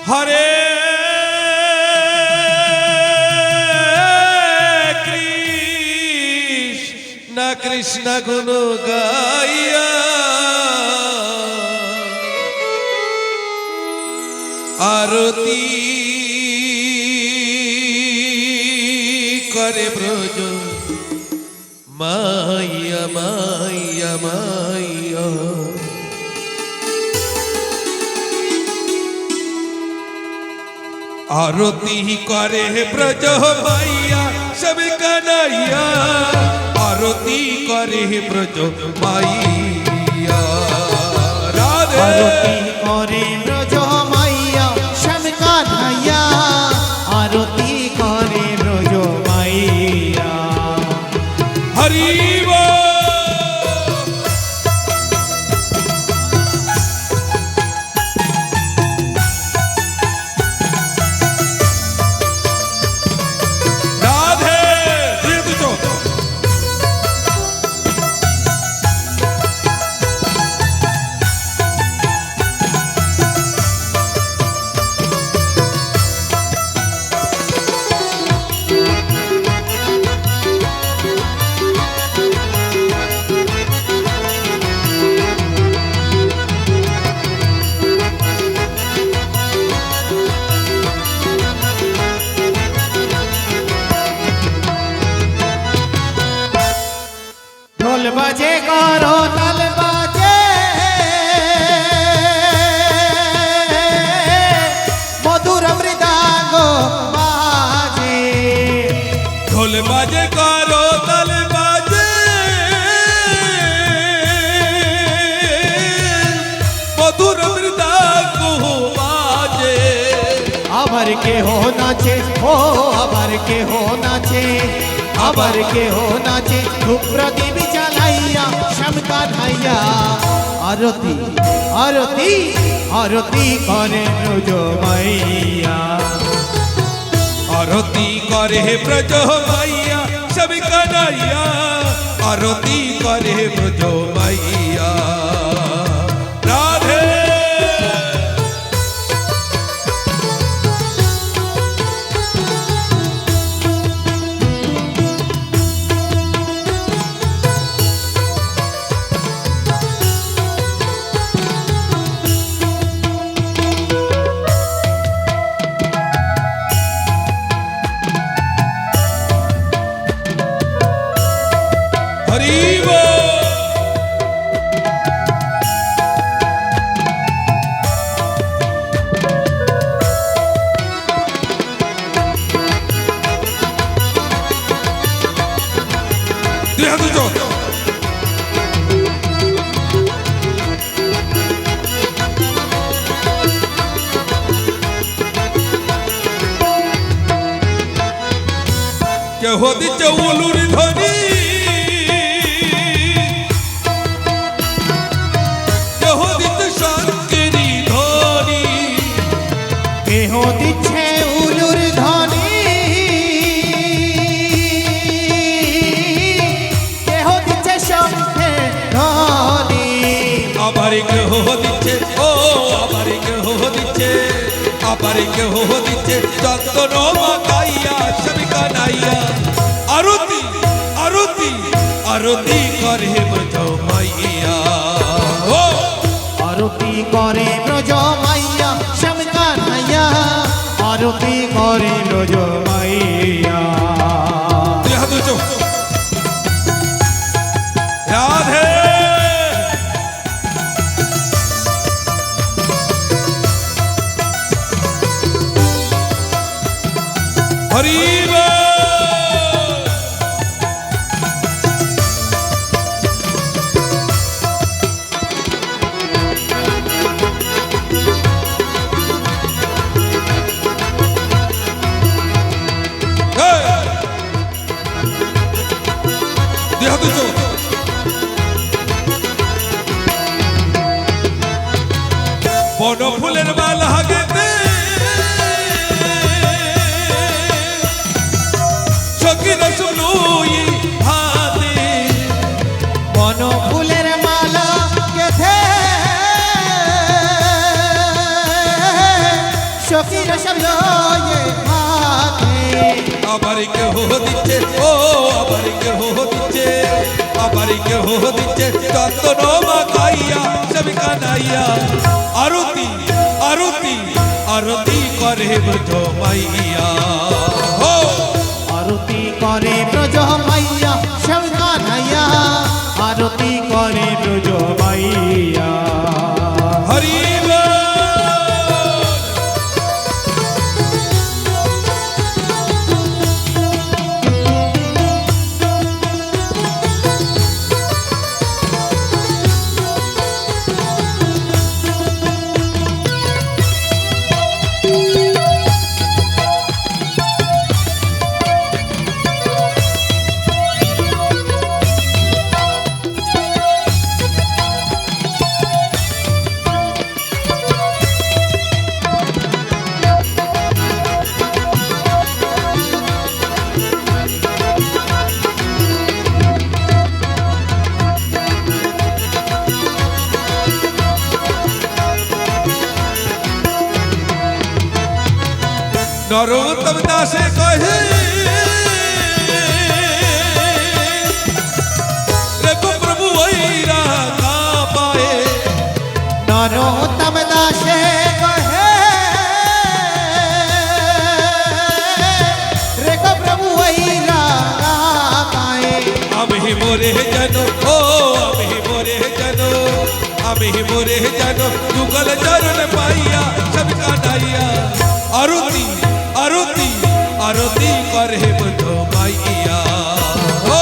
হরে কৃষ্ণ গুণ গাইয়া আরতি করে ব্রজ মাইয়া মাইয়া মাইয়া आरती करे ब्रज माइया सब कन्हैया आरती करे ब्रज माइया राधे आरती करे ब्रज माइया सब कन्हैया आरती करे ब्रज माइया हरि ढोल बजे करो ताल बजे मधुर मृदंग बाजे ढोल बाजे करो ताल बाजे मधुर मृदंग बाजे आभर के हो नाचे हो आभर के हो नाचे आभर के हो नाचे धूप प्रदीप जलाइया श्याम कन्हैया आरती आरती आरती करे ब्रज मैया आरती करे ब्रज मैया सब कन्हैया आरती करे ब्रज मैया राधे কেহ দিচ্ছে উলুর ধ্বনি কেহ দিচ্ছে শঙ্কেরি ধ্বনি কেহ দিচ্ছে উলুর ধ্বনি কেহ দিচ্ছে শঙ্খে ধ্বনি আবার কেহ দিচ্ছে ও আবার কেহ দিচ্ছে আবার কেহ দিচ্ছে চন্দন মাখাইয়া সব কানাইয়া আরতি আরতি আরতি করে ব্রজ মাইয়া ও আরতি করে ব্রজ মাইয়া শ্যাম কন্হৈয়া আরতি করে ব্রজ মাইয়া রাধে হরি বন ফুলের মালা হাগেতে সখীরা সখীরা সব লয়ে হাতে আবার কেহ দিচ্ছে ও আবার কেহ দিচ্ছে আবার কেহ দিচ্ছে চন্দন মাখাইয়া সবই কানাইয়া আরতি আরতি আরতি করে ব্রজ মাইয়া ও আরতি করে ব্রজ মাইয়া সব কানাইয়া আরতি করে ব্রজ মাইয়া হরি বল। নরোত্তম দাসে কহে রেখো প্রভু ওইরা না পায়ে নরোত্তম দাসে কহে রেখো প্রভু ওইরা গায়ে আমি মোরে যেন ও আমি মোরে যেন আমি মোরে যেন যুগল চরণ পাইয়া সব কানাইয়া আরতি আরতি আরতি করে ব্রজ মাইয়া ও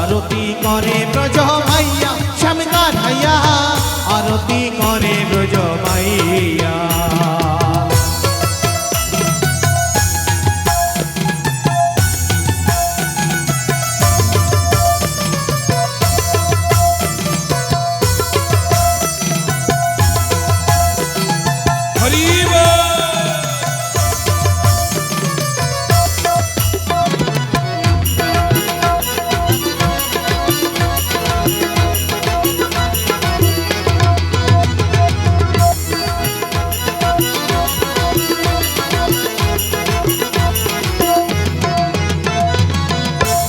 আরতি করে ব্রজ মাইয়া শ্যাম কানাইয়া আরতি করে ব্রজ মাইয়া হরি বল।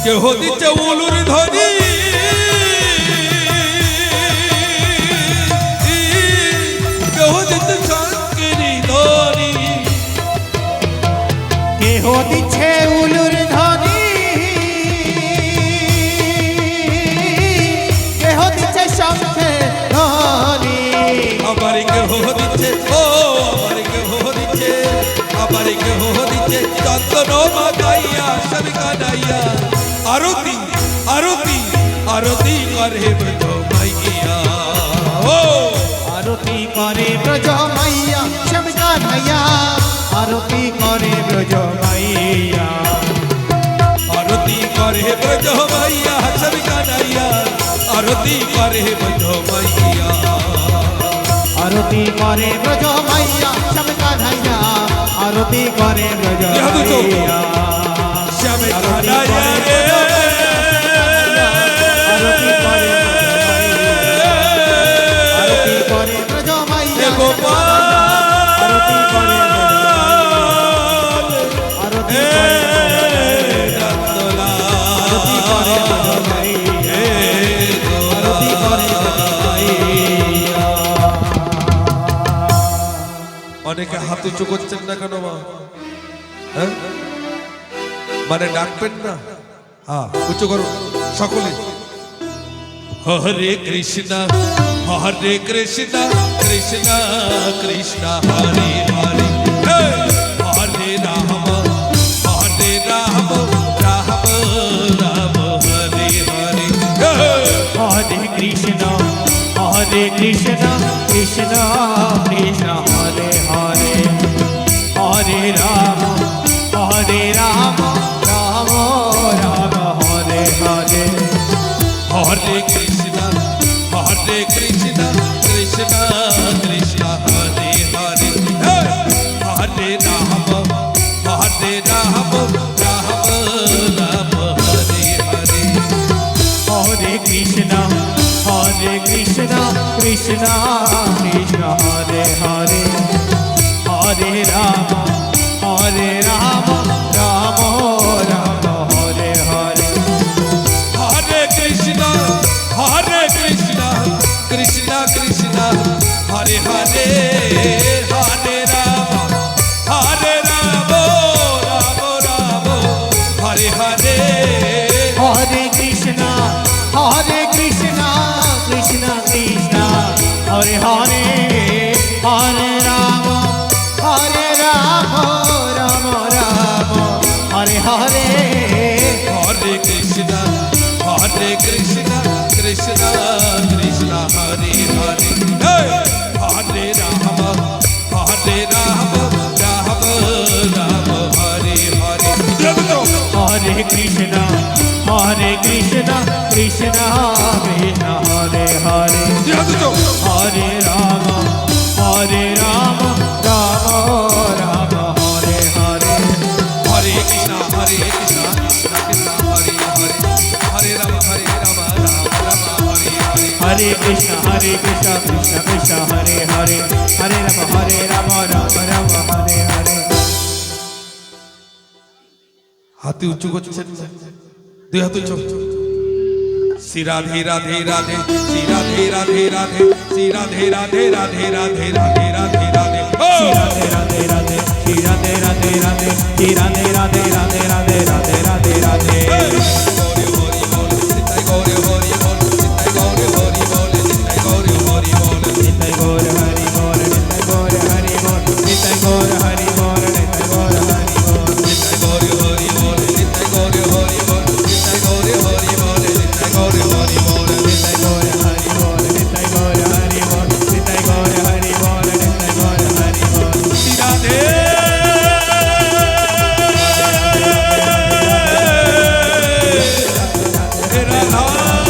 কেহ দিচ্ছে উলুর ধ্বনি কেহ দিচ্ছে শঙ্করী ধ্বনি কেহ দিচ্ছে উলুর ধ্বনি কেহ দিচ্ছে শঙ্খে ধ্বনি আবার কেহ দিচ্ছে ও আবার কেহ দিচ্ছে আবার কেহ দিচ্ছে চন্দন মাখাইয়া সবই কানাইয়া আরতি আরতি আরতি করে ব্রজ মাইয়া ও আরতি করে ব্রজ মাইয়া শ্যাম কানাইয়া আরতি করে ব্রজ মাইয়া আরতি করে ব্রজ মাইয়া সবই কানাইয়া আরতি করে ব্রজ মাইয়া আরতি করে ব্রজ মাইয়া শ্যাম কানাইয়া আরতি করে ব্রজ মাইয়া শ্যাম কানাইয়া রে আরতি করে আরতি করে ব্রজ মাইয়া গোপাল আরতি করে আরতি করে রতলা আরতি করে ব্রজ মাইয়া আরতি করে ব্রজ মাইয়া অনেকে হাত উঁচু করছেন না কেন মা হ্যাঁ মানে ডাকবেন না হ্যাঁ উঁচু করুন সকলে হরে কৃষ্ণ কৃষ্ণ কৃষ্ণ হরে হরে হরে রাম রাম রাম হরে হরে হরে কৃষ্ণ কৃষ্ণ কৃষ্ণ হরে হরে হরে রাম রাম রাম হরে হরে হরে কৃষ্ণ কৃষ্ণ কৃষ্ণ কৃষ্ণ হরে হরে হরে রাম রাম রাম হরে হরে হরে কৃষ্ণ কৃষ্ণ কৃষ্ণ হরে হরে হরে हरे राम राम राम हरे हरे हरे कृष्णा कृष्णा कृष्णा हरे हरे हरे राम राम राम हरे हरे हरे कृष्णा कृष्णा कृष्णा हरे हरे हरे राम राम राम हरे हरे हरे कृष्णा कृष्णा कृष्णा हरे हरे हरे राम राम राम हरे हरे हरे कृष्णा कृष्णा कृष्णा हरे हरे हरे राम राम राम हरे हरे हरे कृष्णा कृष्णा कृष्णा हरे हरे हरे राम राम राम हरे हरे हरे कृष्णा कृष्णा कृष्णा हरे हरे हरे राम राम हरे हरे হাতে উঁচু করছেন দুই হাত উঁচু শ্রী রাধে রাধে রাধে শ্রী রাধে রাধে রাধে শ্রী রাধে রাধে রাধে রাধে রাধে রাধে রাধে राधे राधे राधे श्री राधे राधे राधे श्री राधे राधे राधे राधे राधे राधे राधे গৌরে হরি বল নিতাই গৌরে হরি বল নিতাই গৌরে হরি বল নিতাই গৌরে হরি বল नित्य गौर हरि बोल नित्य गौर हरि बोल नित्य गौर हरि बोल नित्य गौर हरि बोल নিতাই গৌরে হরি বল নিতাই গৌরে হরি বল নিতাই গৌরে হরি বল নিতাই গৌরে হরি বল नित्य गौर हरि बोल नित्य गौर हरि बोल नित्य गौर हरि बोल नित्य गौर हरि बोल শ্রী রাধে রাধা রাম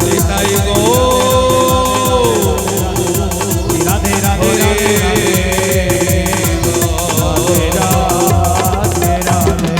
নিতাই গো राधे राधे राधे राधे राधे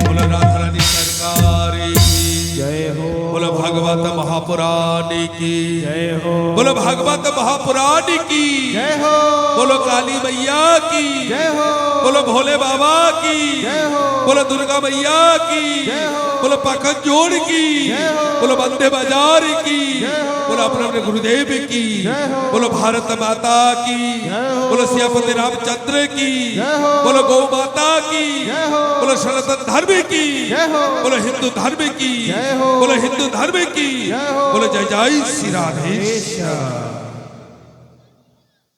बोलो राधा रानी सरकार की जय हो बोलो भागवत महापुराण की जय हो बोलो भागवत महापुराण की जय हो बोलो काली मैया की जय हो बोलो भोले बाबा की जय हो बोलो दुर्गा मैया की जय हो बोलो पखन जोड़ की जय हो बोलो बंदे बाजार की जय हो बोलो अपने अपने गुरुदेव की जय हो बोलो भारत माता की जय हो बोलो सियापति रामचंद्र की जय हो बोलो गौ माता की जय हो बोलो सनातन धर्म की जय हो बोलो हिंदू धर्म की जय हो बोलो हिंदू धर्म की जय हो बोलो जय जय श्री राधेश्वर